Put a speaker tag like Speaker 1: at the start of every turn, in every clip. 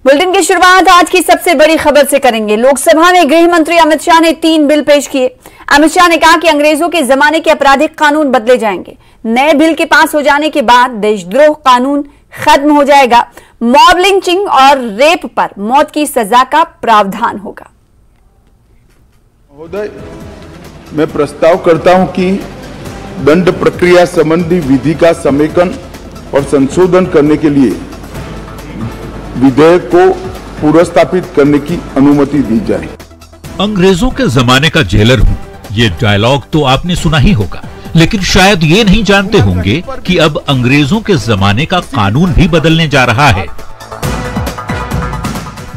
Speaker 1: Bulletin की शुरुआत आज की सबसे बड़ी खबर से करेंगे। लोकसभा में गृह मंत्री अमित शाह ने 3 बिल पेश किए। अमित शाह ने कहा कि अंग्रेजों के जमाने के आपराधिक कानून बदले जाएंगे। नए बिल के पास हो जाने के बाद देशद्रोह कानून खत्म हो जाएगा। मॉब लिंचिंग और रेप पर मौत की सजा का प्रावधान होगा।
Speaker 2: महोदय, मैं प्रस्ताव करता हूं कि दंड प्रक्रिया संबंधी विधि का समेकन और संशोधन करने के लिए विधेयक को पुनर्स्थापित करने की अनुमति दी जाए।
Speaker 3: अंग्रेजों के जमाने का जेलर हूँ, ये डायलॉग तो आपने सुना ही होगा, लेकिन शायद ये नहीं जानते होंगे कि अब अंग्रेजों के जमाने का कानून भी बदलने जा रहा है।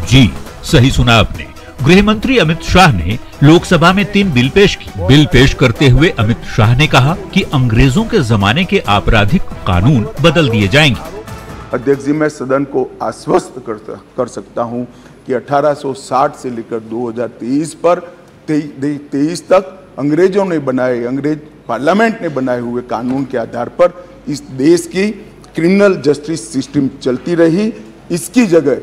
Speaker 3: जी सही सुना आपने। गृह मंत्री अमित शाह ने लोकसभा में 3 बिल पेश की। बिल पेश करते हुए अमित शाह ने कहा कि अंग्रेजों के जमाने के आपराधिक कानून बदल दिए जाएंगे।
Speaker 2: अध्यक्ष जी, मैं सदन को आश्वस्त कर सकता हूं कि 1860 से लेकर 2023 पर 23 तक अंग्रेजों ने बनाए, अंग्रेज पार्लियामेंट ने बनाए हुए कानून के आधार पर इस देश की क्रिमिनल जस्टिस सिस्टम चलती रही। इसकी जगह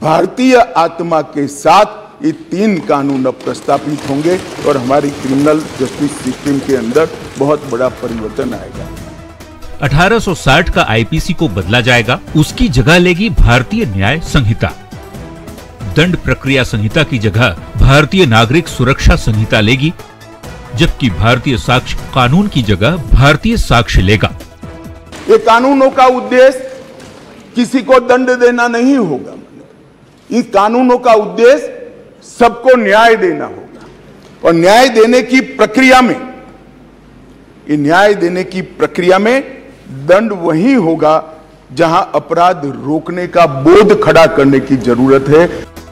Speaker 2: भारतीय आत्मा के साथ ये 3 कानून अब प्रस्तापित होंगे और हमारी क्रिमिनल जस्टिस सिस्टम के अंदर बहुत बड़ा परिवर्तन आएगा।
Speaker 3: 1860 का आईपीसी को बदला जाएगा, उसकी जगह लेगी भारतीय न्याय संहिता। दंड प्रक्रिया संहिता की जगह भारतीय नागरिक सुरक्षा संहिता लेगी, जबकि भारतीय साक्ष्य कानून की जगह भारतीय साक्ष्य लेगा।
Speaker 2: ये कानूनों का उद्देश्य किसी को दंड देना नहीं होगा। इन कानूनों का उद्देश्य सबको न्याय देना होगा और न्याय देने की प्रक्रिया में दंड वही होगा जहां अपराध रोकने का बोध खड़ा करने की जरूरत है।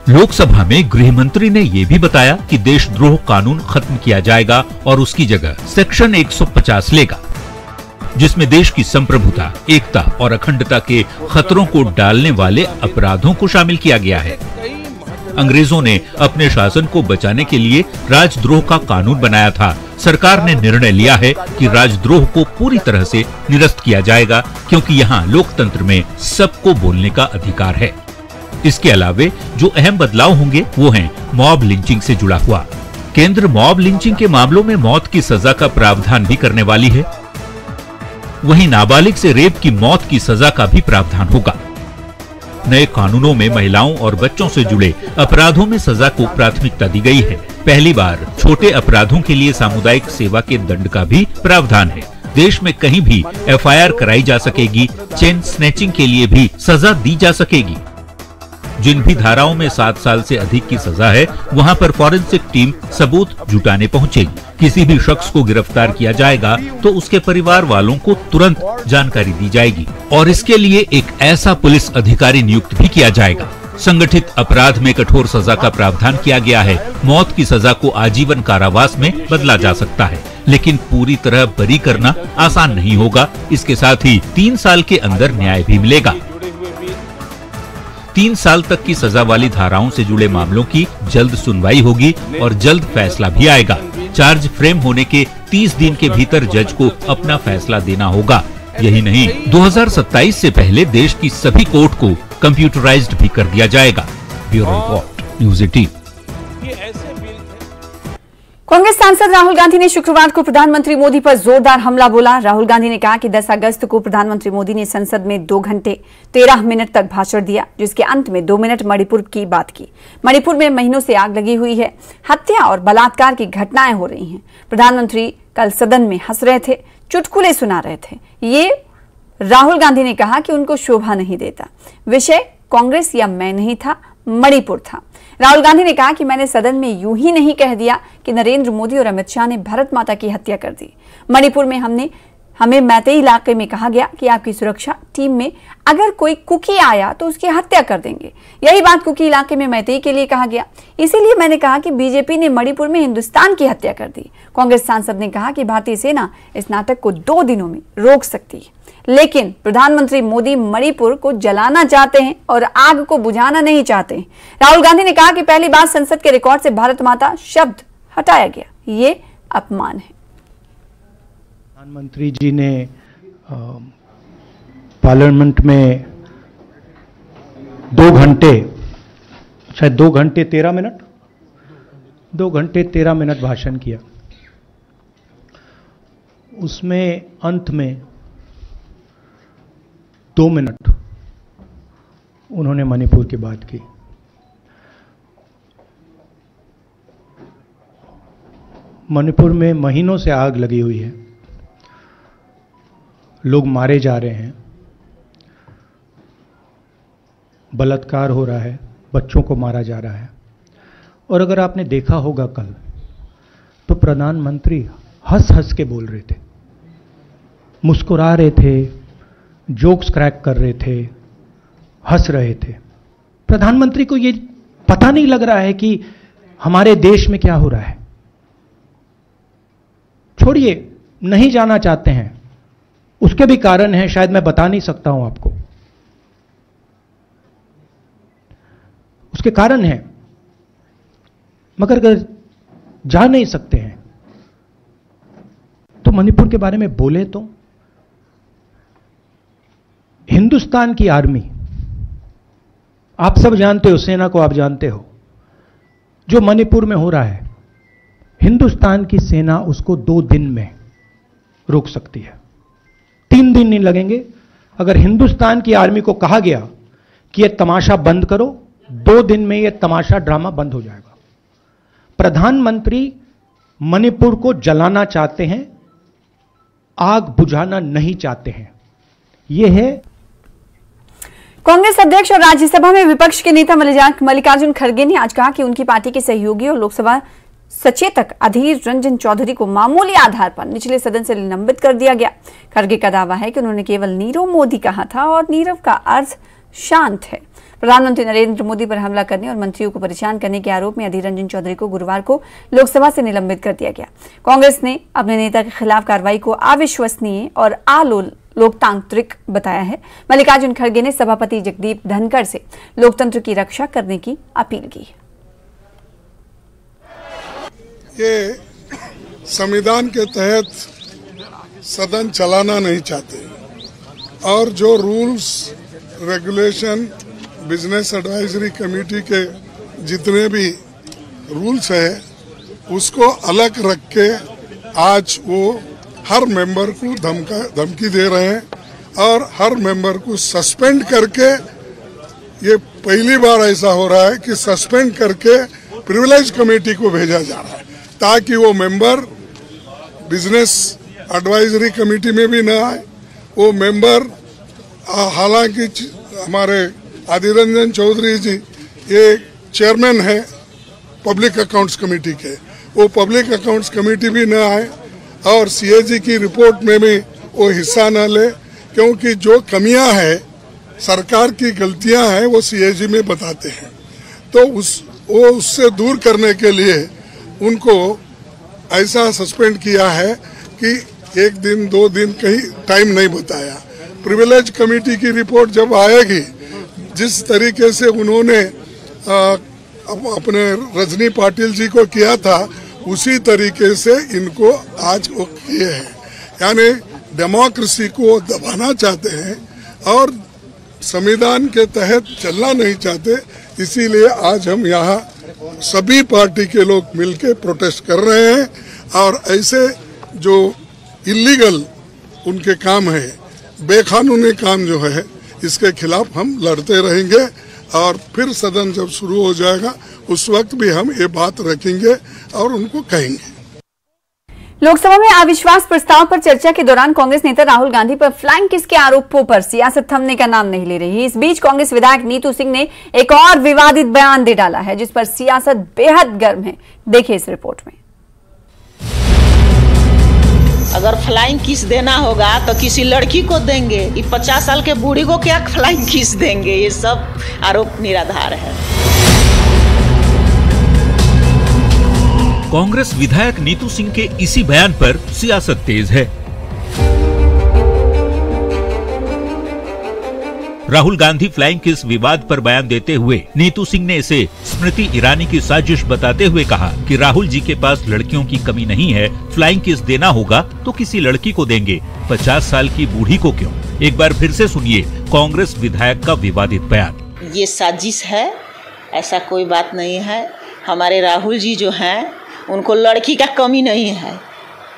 Speaker 3: लोकसभा में गृह मंत्री ने ये भी बताया कि देशद्रोह कानून खत्म किया जाएगा और उसकी जगह सेक्शन 150 लेगा, जिसमें देश की संप्रभुता, एकता और अखंडता के खतरों को डालने वाले अपराधों को शामिल किया गया है। अंग्रेजों ने अपने शासन को बचाने के लिए राजद्रोह का कानून बनाया था। सरकार ने निर्णय लिया है कि राजद्रोह को पूरी तरह से निरस्त किया जाएगा, क्योंकि यहाँ लोकतंत्र में सबको बोलने का अधिकार है। इसके अलावे जो अहम बदलाव होंगे वो हैं मॉब लिंचिंग से जुड़ा हुआ। केंद्र मॉब लिंचिंग के मामलों में मौत की सजा का प्रावधान भी करने वाली है। वहीं नाबालिग से रेप की मौत की सजा का भी प्रावधान होगा। नए कानूनों में महिलाओं और बच्चों से जुड़े अपराधों में सजा को प्राथमिकता दी गई है। पहली बार छोटे अपराधों के लिए सामुदायिक सेवा के दंड का भी प्रावधान है। देश में कहीं भी एफआईआर कराई जा सकेगी। चेन स्नैचिंग के लिए भी सजा दी जा सकेगी। जिन भी धाराओं में 7 साल से अधिक की सजा है, वहां पर फॉरेंसिक टीम सबूत जुटाने पहुंचेगी। किसी भी शख्स को गिरफ्तार किया जाएगा तो उसके परिवार वालों को तुरंत जानकारी दी जाएगी और इसके लिए एक ऐसा पुलिस अधिकारी नियुक्त भी किया जाएगा। संगठित अपराध में कठोर सजा का प्रावधान किया गया है। मौत की सजा को आजीवन कारावास में बदला जा सकता है, लेकिन पूरी तरह बरी करना आसान नहीं होगा। इसके साथ ही 3 साल के अंदर न्याय भी मिलेगा। 3 साल तक की सजा वाली धाराओं से जुड़े मामलों की जल्द सुनवाई होगी और जल्द फैसला भी आएगा। चार्ज फ्रेम होने के 30 दिन के भीतर जज को अपना फैसला देना होगा। यही नहीं, 2027 से पहले देश की सभी कोर्ट को कंप्यूटराइज्ड भी कर दिया जाएगा। Bureau report, news 18।
Speaker 1: कांग्रेस सांसद राहुल गांधी ने शुक्रवार को प्रधानमंत्री मोदी पर जोरदार हमला बोला। राहुल गांधी ने कहा कि 10 अगस्त को प्रधानमंत्री मोदी ने संसद में 2 घंटे 13 मिनट तक भाषण दिया, जिसके अंत में 2 मिनट मणिपुर की बात की। मणिपुर में महीनों से आग लगी हुई है। हत्या और बलात्कार की घटनाएं हो रही हैं। प्रधानमंत्री कल सदन में हंस रहे थे, चुटकुले सुना रहे थे। ये राहुल गांधी ने कहा कि उनको शोभा नहीं देता। विषय कांग्रेस या मैं नहीं था, मणिपुर था। राहुल गांधी ने कहा कि मैंने सदन में यूं ही नहीं कह दिया कि नरेंद्र मोदी और अमित शाह ने भारत माता की हत्या कर दी। मणिपुर में हमें मैतेई इलाके में कहा गया कि आपकी सुरक्षा टीम में अगर कोई कुकी आया तो उसकी हत्या कर देंगे। यही बात कुकी इलाके में मैतेई के लिए कहा गया। इसीलिए मैंने कहा कि बीजेपी ने मणिपुर में हिंदुस्तान की हत्या कर दी। कांग्रेस सांसद ने कहा कि भारतीय सेना इस नाटक को 2 दिनों में रोक सकती है, लेकिन प्रधानमंत्री मोदी मणिपुर को जलाना चाहते हैं और आग को बुझाना नहीं चाहते हैं। राहुल गांधी ने कहा कि पहली बार संसद के रिकॉर्ड से भारत माता शब्द हटाया गया। ये अपमान है।
Speaker 4: प्रधानमंत्री जी ने पार्लियामेंट में 2 घंटे शायद 2 घंटे 13 मिनट भाषण किया। उसमें अंत में 2 मिनट उन्होंने मणिपुर की बात की। मणिपुर में महीनों से आग लगी हुई है, लोग मारे जा रहे हैं, बलात्कार हो रहा है, बच्चों को मारा जा रहा है। और अगर आपने देखा होगा कल, तो प्रधानमंत्री हंस हंस के बोल रहे थे, मुस्कुरा रहे थे, जोक्स क्रैक कर रहे थे, हंस रहे थे। प्रधानमंत्री को ये पता नहीं लग रहा है कि हमारे देश में क्या हो रहा है। छोड़िए, नहीं जाना चाहते हैं, उसके भी कारण हैं, शायद मैं बता नहीं सकता हूं आपको, उसके कारण हैं, मगर अगर जा नहीं सकते हैं तो मणिपुर के बारे में बोले तो। हिंदुस्तान की आर्मी, आप सब जानते हो, सेना को आप जानते हो, जो मणिपुर में हो रहा है, हिंदुस्तान की सेना उसको 2 दिन में रोक सकती है, 3 दिन नहीं लगेंगे। अगर हिंदुस्तान की आर्मी को कहा गया कि यह तमाशा बंद करो, 2 दिन में यह तमाशा ड्रामा बंद हो जाएगा। प्रधानमंत्री मणिपुर को जलाना चाहते हैं, आग बुझाना नहीं चाहते हैं। यह है।
Speaker 1: कांग्रेस अध्यक्ष और राज्यसभा में विपक्ष के नेता मल्लिकार्जुन खड़गे ने आज कहा कि उनकी पार्टी के सहयोगी और लोकसभा सचेतक अधीर रंजन चौधरी को मामूली आधार पर निचले सदन से निलंबित कर दिया गया। खड़गे का दावा है कि उन्होंने केवल नीरव मोदी कहा था और नीरव का अर्थ शांत है। प्रधानमंत्री नरेंद्र मोदी पर हमला करने और मंत्रियों को परेशान करने के आरोप में अधीर रंजन चौधरी को गुरुवार को लोकसभा से निलंबित कर दिया गया। कांग्रेस ने अपने नेता के खिलाफ कार्रवाई को अविश्वसनीय और लोकतांत्रिक बताया है। मल्लिकार्जुन खड़गे ने सभापति जगदीप धनखड़ से लोकतंत्र की रक्षा करने की अपील की।
Speaker 5: ये संविधान के तहत सदन चलाना नहीं चाहते और जो rules regulation business advisory committee के जितने भी रूल्स है उसको अलग रख के आज वो हर मेंबर को धमकी दे रहे हैं और हर मेंबर को सस्पेंड करके, ये पहली बार ऐसा हो रहा है कि सस्पेंड करके प्रिविलेज कमेटी को भेजा जा रहा है ताकि वो मेंबर बिजनेस एडवाइजरी कमेटी में भी ना आए। वो मेंबर, हालांकि हमारे अधीर रंजन चौधरी जी ये चेयरमैन है पब्लिक अकाउंट्स कमेटी के, वो पब्लिक अकाउंट्स कमेटी भी ना आए और सीएजी की रिपोर्ट में भी वो हिस्सा न ले, क्योंकि जो कमियां है, सरकार की गलतियां हैं, वो सीएजी में बताते हैं। तो वो उससे दूर करने के लिए उनको ऐसा सस्पेंड किया है कि 1 दिन 2 दिन कहीं टाइम नहीं बताया। प्रिविलेज कमेटी की रिपोर्ट जब आएगी, जिस तरीके से उन्होंने अपने रजनी पाटिल जी को किया था उसी तरीके से इनको आज वो किए हैं, यानी डेमोक्रेसी को दबाना चाहते हैं और संविधान के तहत चलना नहीं चाहते। इसीलिए आज हम यहाँ सभी पार्टी के लोग मिलकर प्रोटेस्ट कर रहे हैं और ऐसे जो इलीगल उनके काम है, बेकानूनी काम जो है, इसके खिलाफ हम लड़ते रहेंगे और फिर सदन जब शुरू हो जाएगा उस वक्त भी हम ये बात रखेंगे और उनको कहेंगे।
Speaker 1: लोकसभा में अविश्वास प्रस्ताव पर चर्चा के दौरान कांग्रेस नेता राहुल गांधी पर फ्लाइंग किस के आरोपों पर सियासत थमने का नाम नहीं ले रही। इस बीच कांग्रेस विधायक नीतू सिंह ने एक और विवादित बयान दे डाला है जिस पर सियासत बेहद गर्म है। देखिए इस रिपोर्ट में।
Speaker 6: अगर फ्लाइंग किस देना होगा तो किसी लड़की को देंगे, ये 50 साल के बूढ़ी को क्या फ्लाइंग किस देंगे? ये सब आरोप निराधार है।
Speaker 3: कांग्रेस विधायक नीतू सिंह के इसी बयान पर सियासत तेज है। राहुल गांधी फ्लाइंग किस विवाद पर बयान देते हुए नीतू सिंह ने इसे स्मृति ईरानी की साजिश बताते हुए कहा कि राहुल जी के पास लड़कियों की कमी नहीं है, फ्लाइंग किस देना होगा तो किसी लड़की को देंगे, 50 साल की बूढ़ी को क्यों? एक बार फिर से सुनिए कांग्रेस विधायक का विवादित बयान।
Speaker 6: ये साजिश है ऐसा कोई बात नहीं है। हमारे राहुल जी जो हैं उनको लड़की का कमी नहीं है।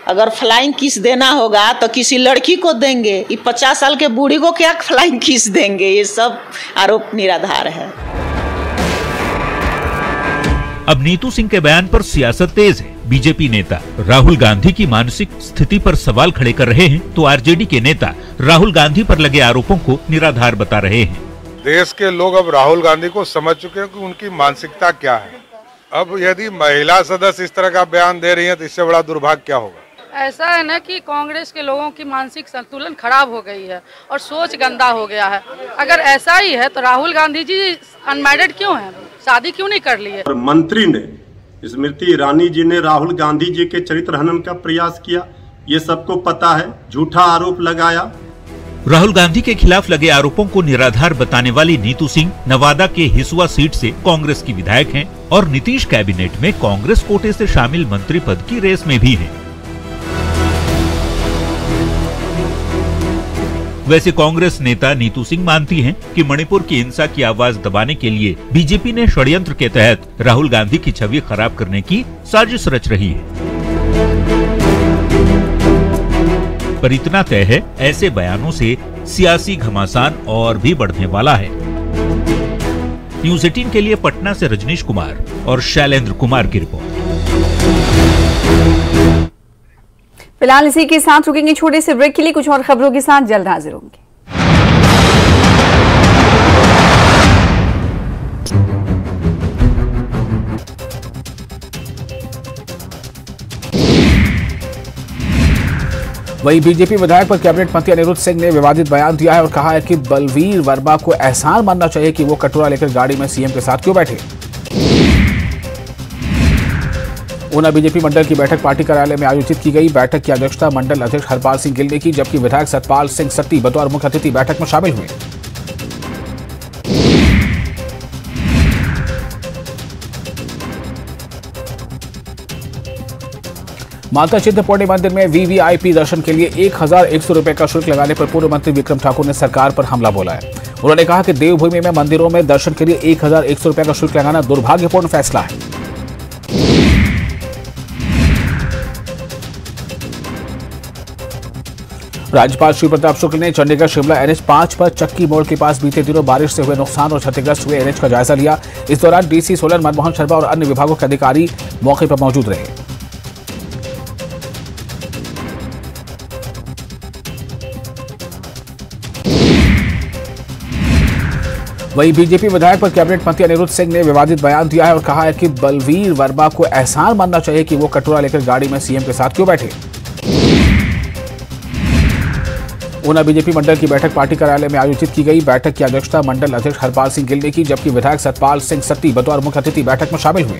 Speaker 6: अगर फ्लाइंग किस देना होगा तो किसी लड़की को देंगे। ये 50 साल के बूढ़ी को क्या फ्लाइंग किस देंगे? ये सब आरोप निराधार है।
Speaker 3: अब नीतू सिंह के बयान पर सियासत तेज है। बीजेपी नेता राहुल गांधी की मानसिक स्थिति पर सवाल खड़े कर रहे हैं तो आरजेडी के नेता राहुल गांधी पर लगे आरोपों को निराधार बता रहे हैं।
Speaker 7: देश के लोग अब राहुल गांधी को समझ चुके हैं कि उनकी मानसिकता क्या है। अब यदि महिला सदस्य इस तरह का बयान दे रही है तो इससे बड़ा दुर्भाग्य क्या होगा।
Speaker 8: ऐसा है ना कि कांग्रेस के लोगों की मानसिक संतुलन खराब हो गई है और सोच गंदा हो गया है। अगर ऐसा ही है तो राहुल गांधी जी अनमैरिड क्यों हैं? शादी क्यों नहीं कर ली है?
Speaker 9: मंत्री ने स्मृति ईरानी जी ने राहुल गांधी जी के चरित्र हनन का प्रयास किया, ये सबको पता है। झूठा आरोप लगाया।
Speaker 3: राहुल गांधी के खिलाफ लगे आरोपों को निराधार बताने वाली नीतू सिंह नवादा के हिसुआ सीट से कांग्रेस की विधायक हैं और नीतीश कैबिनेट में कांग्रेस कोटे से शामिल मंत्री पद की रेस में भी हैं। वैसे कांग्रेस नेता नीतू सिंह मानती हैं कि मणिपुर की हिंसा की आवाज दबाने के लिए बीजेपी ने षड्यंत्र के तहत राहुल गांधी की छवि खराब करने की साजिश रच रही है। पर इतना तय है, ऐसे बयानों से सियासी घमासान और भी बढ़ने वाला है। न्यूज़ 18 के लिए पटना से रजनीश कुमार और शैलेंद्र कुमार की रिपोर्ट।
Speaker 1: फिलहाल इसी के साथ रुकेंगे छोटे से ब्रेक के लिए। कुछ और खबरों के साथ जल्द हाजिर होंगे।
Speaker 10: वहीं बीजेपी विधायक पर कैबिनेट मंत्री अनिरुद्ध सिंह ने विवादित बयान दिया है और कहा है कि बलवीर वर्मा को एहसान मानना चाहिए कि वो कटोरा लेकर गाड़ी में सीएम के साथ क्यों बैठे। ऊना बीजेपी मंडल की बैठक पार्टी कार्यालय में आयोजित की गई। बैठक की अध्यक्षता मंडल अध्यक्ष हरपाल सिंह गिल ने की, जबकि विधायक सतपाल सिंह सत्ती बतौर मुख्य अतिथि बैठक में शामिल हुए। माता चिंतपूर्णी मंदिर में वीवीआईपी दर्शन के लिए 1100 रुपए का शुल्क लगाने पर पूर्व मंत्री विक्रम ठाकुर ने सरकार पर हमला बोला है। उन्होंने कहा कि देवभूमि में मंदिरों में दर्शन के लिए 1100 रुपए का शुल्क लगाना दुर्भाग्यपूर्ण फैसला है। राज्यपाल श्री प्रताप शुक्ल ने चंडीगढ़ शिमला NH 5 पर चक्की मोड़ के पास बीते दिनों बारिश से हुए नुकसान और क्षतिग्रस्त हुए NH का जायजा लिया। इस दौरान डीसी सोलन मनमोहन शर्मा और अन्य विभागों के अधिकारी मौके पर मौजूद रहे। वहीं बीजेपी विधायक पर कैबिनेट मंत्री अनिरुद्ध सिंह ने विवादित बयान दिया है और कहा है कि बलवीर वर्मा को एहसान मानना चाहिए कि वो कटोरा लेकर गाड़ी में सीएम के साथ क्यों बैठे। ऊना बीजेपी मंडल की बैठक पार्टी कार्यालय में आयोजित की गई। बैठक की अध्यक्षता मंडल अध्यक्ष हरपाल सिंह गिल ने की, जबकि विधायक सतपाल सिंह सत्ती बतौर मुख्य अतिथि बैठक में शामिल हुए।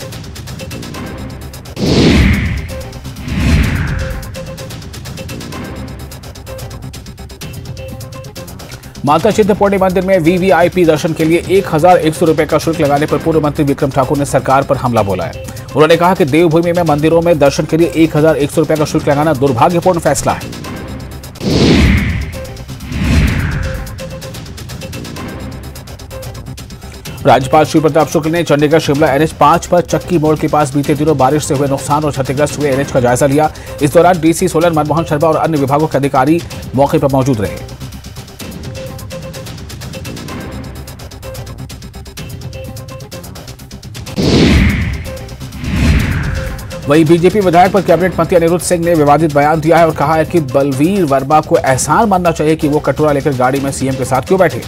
Speaker 10: माता चिंतपूर्णी मंदिर में वीवीआईपी दर्शन के लिए 1100 रुपए का शुल्क लगाने पर पूर्व मंत्री विक्रम ठाकुर ने सरकार पर हमला बोला है। उन्होंने कहा कि देवभूमि में मंदिरों में दर्शन के लिए 1100 रुपए का शुल्क लगाना दुर्भाग्यपूर्ण फैसला है। राज्यपाल श्री प्रताप शुक्ल ने चंडीगढ़ शिमला NH 5 पर चक्की मोड़ के पास बीते दिनों बारिश से हुए नुकसान और क्षतिग्रस्त हुए NH का जायजा लिया। इस दौरान डीसी सोलन मनमोहन शर्मा और अन्य विभागों के अधिकारी मौके पर मौजूद रहे। वहीं बीजेपी विधायक पर कैबिनेट मंत्री अनिरुद्ध सिंह ने विवादित बयान दिया है और कहा है कि बलवीर वर्मा को एहसान मानना चाहिए कि वो कटोरा लेकर गाड़ी में सीएम के साथ क्यों बैठे।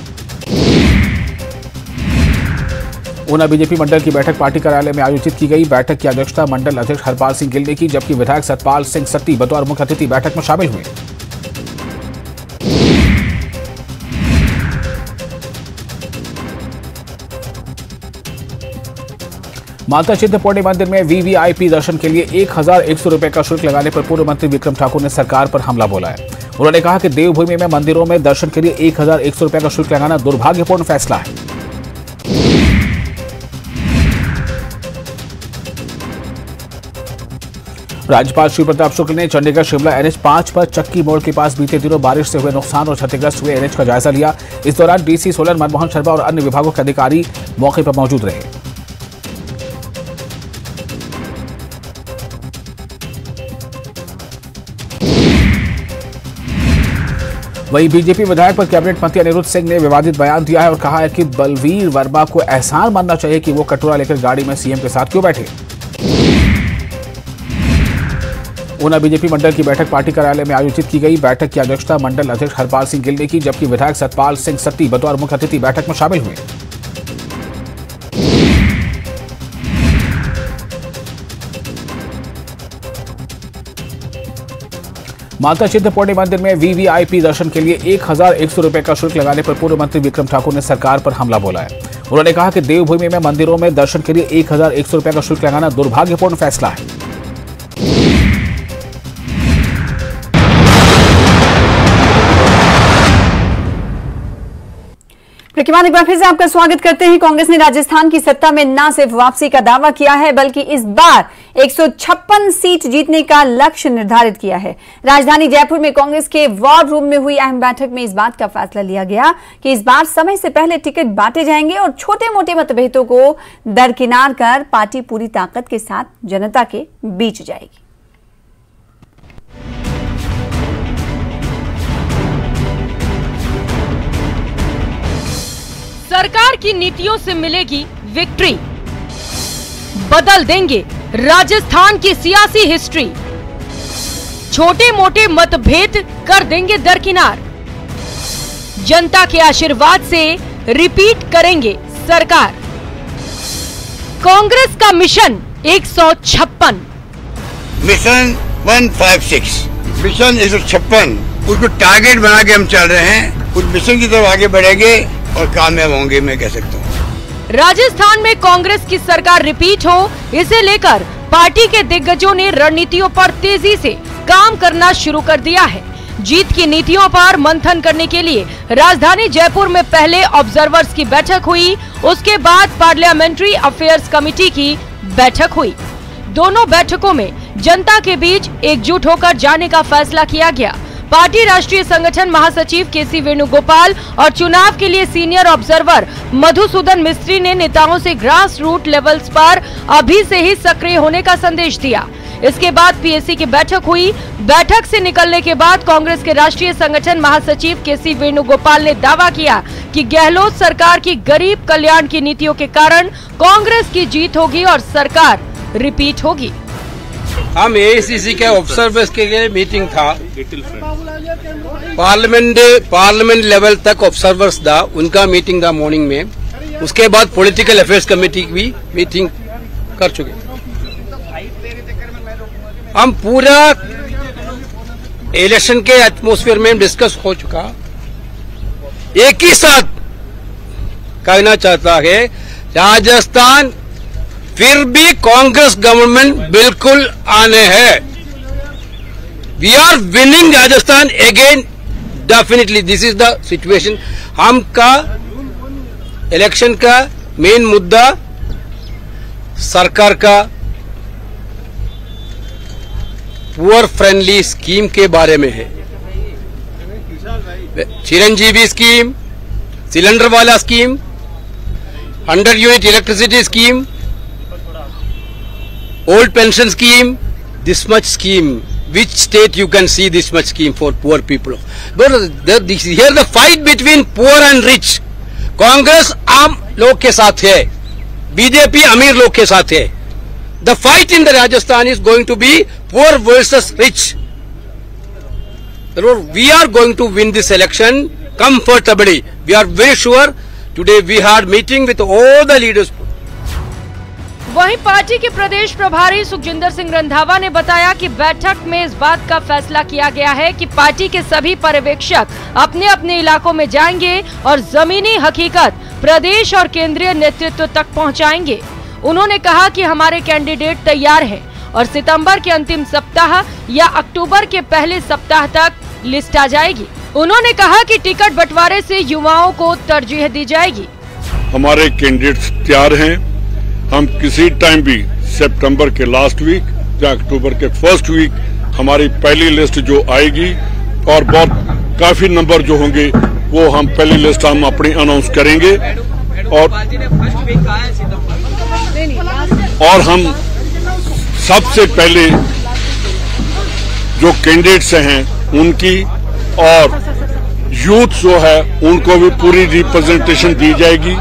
Speaker 10: ऊना बीजेपी मंडल की बैठक पार्टी कार्यालय में आयोजित की गई। बैठक की अध्यक्षता मंडल अध्यक्ष हरपाल सिंह गिल ने की, जबकि विधायक सतपाल सिंह सत्ती बतौर मुख्य अतिथि बैठक में शामिल हुए। माता चिंतपूर्णी मंदिर में वीवीआईपी दर्शन के लिए 1100 रुपए का शुल्क लगाने पर पूर्व मंत्री विक्रम ठाकुर ने सरकार पर हमला बोला है। उन्होंने कहा कि देवभूमि में मंदिरों में दर्शन के लिए 1100 रुपए का शुल्क लगाना दुर्भाग्यपूर्ण फैसला है। राज्यपाल श्री प्रताप शुक्ल ने चंडीगढ़ शिमला NH 5 पर चक्की मोड़ के पास बीते दिनों बारिश से हुए नुकसान और क्षतिग्रस्त हुए NH का जायजा लिया। इस दौरान डीसी सोलन मनमोहन शर्मा और अन्य विभागों के अधिकारी मौके पर मौजूद रहे। वहीं बीजेपी विधायक पर कैबिनेट मंत्री अनिरुद्ध सिंह ने विवादित बयान दिया है और कहा है कि बलवीर वर्मा को एहसान मानना चाहिए कि वो कटोरा लेकर गाड़ी में सीएम के साथ क्यों बैठे। ऊना बीजेपी मंडल की बैठक पार्टी कार्यालय में आयोजित की गई। बैठक की अध्यक्षता मंडल अध्यक्ष हरपाल सिंह गिल ने की, जबकि विधायक सतपाल सिंह सत्ती बतौर मुख्य अतिथि बैठक में शामिल हुए। माता चिंतपूर्णी मंदिर में वीवीआईपी दर्शन के लिए 1100 रुपए का शुल्क लगाने पर पूर्व मंत्री विक्रम ठाकुर ने सरकार पर हमला बोला है। उन्होंने कहा कि देवभूमि में मंदिरों में दर्शन के लिए 1100 रुपए का शुल्क लगाना दुर्भाग्यपूर्ण फैसला है।
Speaker 1: एक बार फिर से आपका स्वागत करते हैं। कांग्रेस ने राजस्थान की सत्ता में न सिर्फ वापसी का दावा किया है, बल्कि इस बार 156 सीट जीतने का लक्ष्य निर्धारित किया है। राजधानी जयपुर में कांग्रेस के वॉर रूम में हुई अहम बैठक में इस बात का फैसला लिया गया कि इस बार समय से पहले टिकट बांटे जाएंगे और छोटे मोटे मतभेदों को दरकिनार कर पार्टी पूरी ताकत के साथ जनता के बीच जाएगी।
Speaker 11: सरकार की नीतियों से मिलेगी विक्ट्री, बदल देंगे राजस्थान की सियासी हिस्ट्री, छोटे मोटे मतभेद कर देंगे दरकिनार, जनता के आशीर्वाद से रिपीट करेंगे सरकार। कांग्रेस का मिशन 156,
Speaker 12: मिशन 156, मिशन 156, उसको टारगेट बना के हम चल रहे हैं। उस मिशन की तरफ आगे बढ़ेंगे और कामयाब होंगे, मैं कह सकता हूँ।
Speaker 11: राजस्थान में कांग्रेस की सरकार रिपीट हो, इसे लेकर पार्टी के दिग्गजों ने रणनीतियों पर तेजी से काम करना शुरू कर दिया है। जीत की नीतियों पर मंथन करने के लिए राजधानी जयपुर में पहले ऑब्जर्वर्स की बैठक हुई, उसके बाद पार्लियामेंट्री अफेयर्स कमेटी की बैठक हुई। दोनों बैठकों में जनता के बीच एकजुट होकर जाने का फैसला किया गया। पार्टी राष्ट्रीय संगठन महासचिव केसी वेणुगोपाल और चुनाव के लिए सीनियर ऑब्जर्वर मधुसूदन मिस्त्री ने नेताओं से ग्रास रूट लेवल्स पर अभी से ही सक्रिय होने का संदेश दिया। इसके बाद पीएसी की बैठक हुई। बैठक से निकलने के बाद कांग्रेस के राष्ट्रीय संगठन महासचिव केसी वेणुगोपाल ने दावा किया कि गहलोत सरकार की गरीब कल्याण की नीतियों के कारण कांग्रेस की जीत होगी और सरकार रिपीट होगी।
Speaker 13: हम एआईसीसी के ऑब्जर्वर्स के लिए मीटिंग था, पार्लियामेंट लेवल तक ऑब्जर्वर्स था, उनका मीटिंग था मॉर्निंग में। उसके बाद पॉलिटिकल अफेयर्स कमेटी की भी मीटिंग कर चुके। हम पूरा इलेक्शन के एटमॉस्फेयर में डिस्कस हो चुका। एक ही साथ कहना चाहता है, राजस्थान फिर भी कांग्रेस गवर्नमेंट बिल्कुल आने हैं। We are winning Rajasthan again, definitely this is the situation. हम का इलेक्शन का मेन मुद्दा सरकार का पुअर फ्रेंडली स्कीम के बारे में है। चिरंजीवी स्कीम, सिलेंडर वाला scheme, 100 unit electricity scheme, old pension scheme, this much scheme. Which state you can see this much scheme for poor people? But here the fight between poor and rich. Congress आम लोग के साथ है, BJP अमीर लोग के साथ है। The fight in the Rajasthan is going to be poor versus rich. Therefore, we are going to win this election comfortably. We are very sure. Today we had meeting with all the leaders.
Speaker 11: वहीं party के प्रदेश प्रभारी सुखजिंदर सिंह रंधावा ने बताया कि बैठक में इस बात का फैसला किया गया है कि पार्टी के सभी पर्यवेक्षक अपने अपने इलाकों में जाएंगे और जमीनी हकीकत प्रदेश और केंद्रीय नेतृत्व तक पहुंचाएंगे। उन्होंने कहा कि हमारे कैंडिडेट तैयार हैं और सितंबर के अंतिम सप्ताह या अक्टूबर के पहले सप्ताह तक लिस्ट आ जाएगी। उन्होंने कहा कि टिकट बंटवारे से युवाओं को तरजीह दी जाएगी।
Speaker 14: हमारे कैंडिडेट्स तैयार हैं। हम किसी टाइम भी सितंबर के लास्ट वीक या अक्टूबर के फर्स्ट वीक हमारी पहली लिस्ट जो आएगी और बहुत काफी नंबर जो होंगे वो हम पहली लिस्ट हम अपनी अनाउंस करेंगे और हम सबसे पहले जो कैंडिडेट्स हैं उनकी और यूथ जो है उनको भी पूरी रिप्रेजेंटेशन दी जाएगी,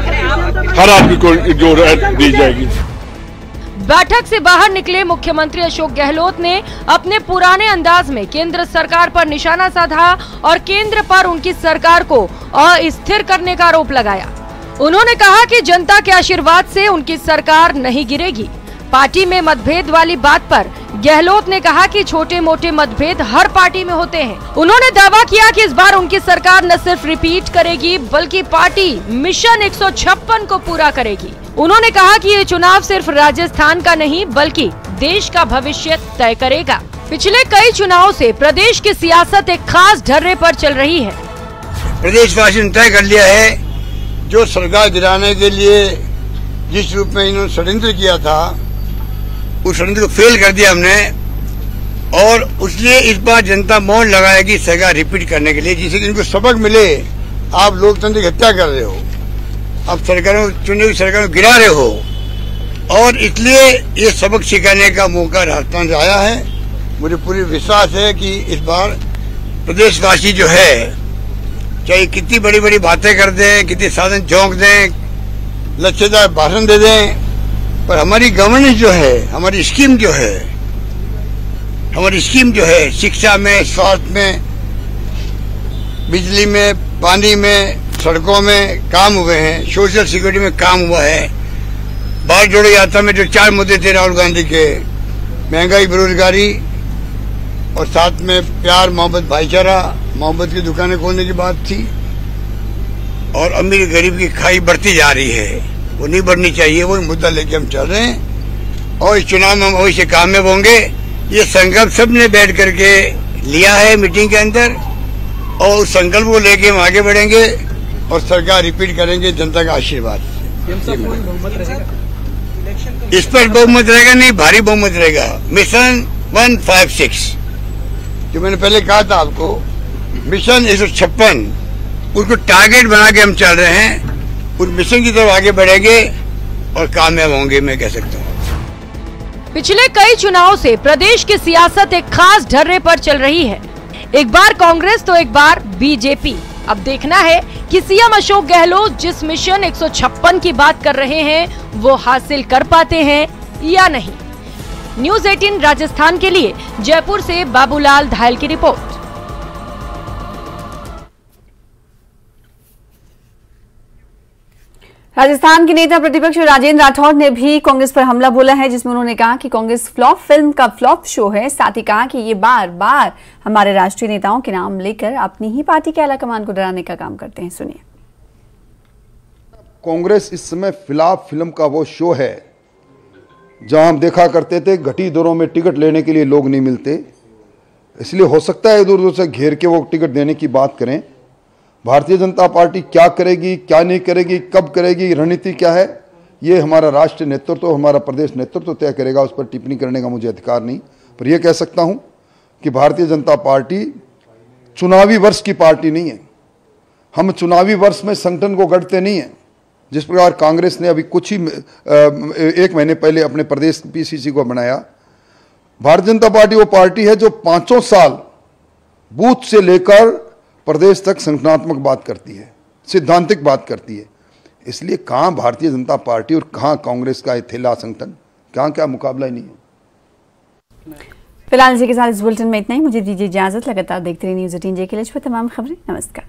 Speaker 14: हर आदमी को जो दी जाएगी।
Speaker 11: बैठक से बाहर निकले मुख्यमंत्री अशोक गहलोत ने अपने पुराने अंदाज में केंद्र सरकार पर निशाना साधा और केंद्र पर उनकी सरकार को अस्थिर करने का आरोप लगाया। उन्होंने कहा कि जनता के आशीर्वाद से उनकी सरकार नहीं गिरेगी। पार्टी में मतभेद वाली बात पर गहलोत ने कहा कि छोटे मोटे मतभेद हर पार्टी में होते हैं। उन्होंने दावा किया कि इस बार उनकी सरकार न सिर्फ रिपीट करेगी बल्कि पार्टी मिशन 156 को पूरा करेगी। उन्होंने कहा कि ये चुनाव सिर्फ राजस्थान का नहीं बल्कि देश का भविष्य तय करेगा। पिछले कई चुनावों से प्रदेश की सियासत एक खास ढर्रे पर चल रही है।
Speaker 12: प्रदेशवासियों ने तय कर लिया है, जो सरकार गिराने के लिए जिस रूप में इन्होंने षड्यंत्र किया था उस षड्यंत्र को फेल कर दिया हमने, और इसलिए इस बार जनता मौन लगाएगी सरकार रिपीट करने के लिए, जिससे इनको सबक मिले। आप लोकतंत्र की हत्या कर रहे हो, आप सरकारों चुनी हुई सरकारों को गिरा रहे हो, और इसलिए ये सबक सिखाने का मौका राजस्थान से आया है। मुझे पूरी विश्वास है कि इस बार प्रदेशवासी जो है, चाहे कितनी बड़ी बड़ी बातें कर दें, कितने साधन झोंक दें, लच्छेदार भाषण दे दें, पर हमारी गवर्नेंस जो है, हमारी स्कीम जो है शिक्षा में, स्वास्थ्य में, बिजली में, पानी में, सड़कों में काम हुए हैं, सोशल सिक्योरिटी में काम हुआ है। भारत जोड़ो यात्रा में जो 4 मुद्दे थे राहुल गांधी के, महंगाई, बेरोजगारी और साथ में प्यार, मोहब्बत, भाईचारा, मोहब्बत की दुकानें खोलने की बात थी, और अमीर गरीब की खाई बढ़ती जा रही है, वो नहीं बढ़नी चाहिए। वो मुद्दा लेके हम चल रहे हैं और इस चुनाव में हम अवश्य कामयाब होंगे। ये संकल्प सबने बैठ करके लिया है मीटिंग के अंदर, और उस संकल्प को लेके हम आगे बढ़ेंगे और सरकार रिपीट करेंगे जनता का आशीर्वाद। इस पर बहुमत रहेगा नहीं, भारी बहुमत रहेगा। मिशन 156 जो मैंने पहले कहा था आपको, मिशन 156 उसको टारगेट बना के हम चल रहे हैं। उस मिशन की तरफ आगे बढ़ेंगे और कामयाब होंगे, मैं कह सकता हूँ।
Speaker 11: पिछले कई चुनावों से प्रदेश की सियासत एक खास ढर्रे पर चल रही है। एक बार कांग्रेस तो एक बार बीजेपी। अब देखना है कि सीएम अशोक गहलोत जिस मिशन 156 की बात कर रहे हैं वो हासिल कर पाते हैं या नहीं। न्यूज़ 18 राजस्थान के लिए जयपुर से बाबूलाल धायल की रिपोर्ट।
Speaker 1: राजस्थान के नेता प्रतिपक्ष राजेंद्र राठौड़ ने भी कांग्रेस पर हमला बोला है, जिसमें उन्होंने कहा कि कांग्रेस फ्लॉप फिल्म का फ्लॉप शो है। साथ ही कहा कि ये बार बार हमारे राष्ट्रीय नेताओं के नाम लेकर अपनी ही पार्टी के आलाकमान को डराने का काम करते हैं। सुनिए।
Speaker 15: कांग्रेस इस समय फ्लॉप फिल्म का वो शो है जहां हम देखा करते थे घटी दरों में टिकट लेने के लिए लोग नहीं मिलते, इसलिए हो सकता है दूर दूर से घेर के वो टिकट देने की बात करें। भारतीय जनता पार्टी क्या करेगी, क्या नहीं करेगी, कब करेगी, रणनीति क्या है, ये हमारा राष्ट्रीय नेतृत्व, हमारा प्रदेश नेतृत्व तय करेगा। उस पर टिप्पणी करने का मुझे अधिकार नहीं, पर यह कह सकता हूं कि भारतीय जनता पार्टी चुनावी वर्ष की पार्टी नहीं है। हम चुनावी वर्ष में संगठन को गढ़ते नहीं है। जिस प्रकार कांग्रेस ने अभी कुछ ही 1 महीने पहले अपने प्रदेश पीसीसी को बनाया, भारतीय जनता पार्टी वो पार्टी है जो 5 साल बूथ से लेकर प्रदेश तक संगठनात्मक बात करती है, सिद्धांतिक बात करती है। इसलिए कहां भारतीय जनता पार्टी और कहां कांग्रेस का थेला संगठन, कहां क्या मुकाबला ही नहीं है।
Speaker 1: फिलहाल इसी के साथ इस बुलेटिन में इतना ही। मुझे दीजिए इजाजत। लगातार देखते रहिए न्यूज़ 18 जे के लिए तमाम खबरें। नमस्कार।